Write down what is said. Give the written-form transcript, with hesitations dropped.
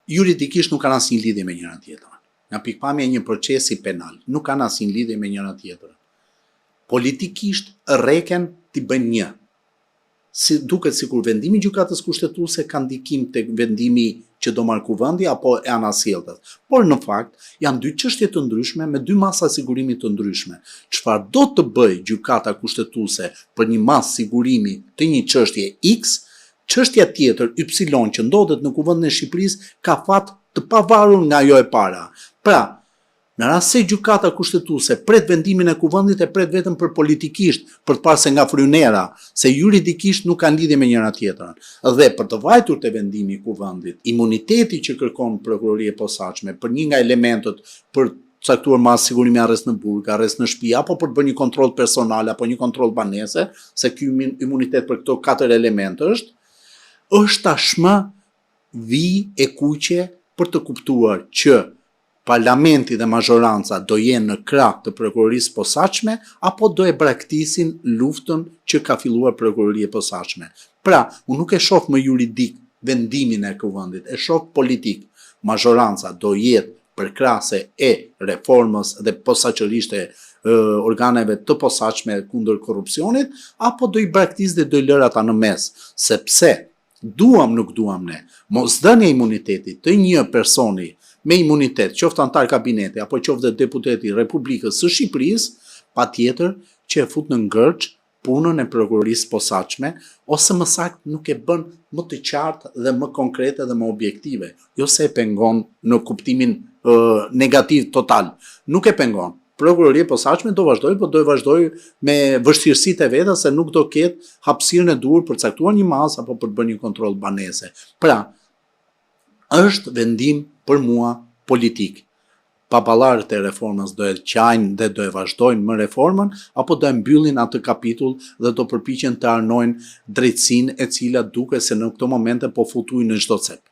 juridikisht nuk kanë asnjë lidhje me njëra tjetrën. Nga pikpamja e një procesi penal, nuk kanë asnjë lidhje me njëra tjetrën. Politikisht rreken t'i bëjnë një. Duket sikur vendimi i gjykatës kushtetuese ka ndikim tek vendimi që do marrë kuvendi apo e anasjelltas. Por në fakt janë dy çështje të ndryshme me dy masa sigurimi të ndryshme. Çfarë do të bëjë gjykata kushtetuese për një masë sigurimi të një çështje X, çështja tjetër Y që ndodhet në kuvendin e Shqipërisë ka fat të pavarur nga ajo e para. Pra, në rast se gjykata kushtetuese pret vendimin e kuvendit e pret vetëm për politikisht, për të parë se nga frynera, se juridikisht nuk kanë lidhje me njëra tjetrën. Dhe për të vajtur te vendimi i kuvendit, imuniteti që kërkon prokuroria e posaçme për një nga elementët për caktuar mas sigurimi arrest në burg, arrest në shtëpi apo për të bërë një kontroll personal apo një kontroll banese, se ky imunitet për këto 4 elemente është tashmë vijë e kuqe për të kuptuar që Parlamenti dhe mazhoranca do jenë në krah të prokurorisë posaçme apo do e braktisin luftën që ka filluar prokuroria e posaçme. Pra, unë nuk e shoh më juridik vendimin e kuvendit, e shoh politik. Mazhoranca do jetë përkrahase e reformës dhe posaçërisht e organeve të posaçme kundër korrupsionit apo do i braktis dhe do i lër ata në mes, sepse duam nuk duam ne, mosdhënia e imunitetit të një personi me imunitet, qoftë antar kabineti apo qoftë deputeti i Republikës së Shqipërisë, patjetër që e fut në ngërç punën e prokurorisë posaçme, ose më saktë nuk e bën më të qartë dhe më konkrete dhe më objektive, jo se e pengon në kuptimin negativ total. Nuk e pengon. Prokuroria e posaçme do vazhdoj, por do e vazhdoj me vështirësitë e veta se nuk do ketë hapësirën e duhur për caktuar një masë apo për të bërë një kontroll banese. Pra, është vendim për mua politik. Papallarët e reformës do e qajnë dhe do e vazhdojnë më reformën, apo do e mbyllin atë kapitull dhe do përpiqen të arnojnë drejtësinë e cila duket se në këto momente po futuj në çdo cep.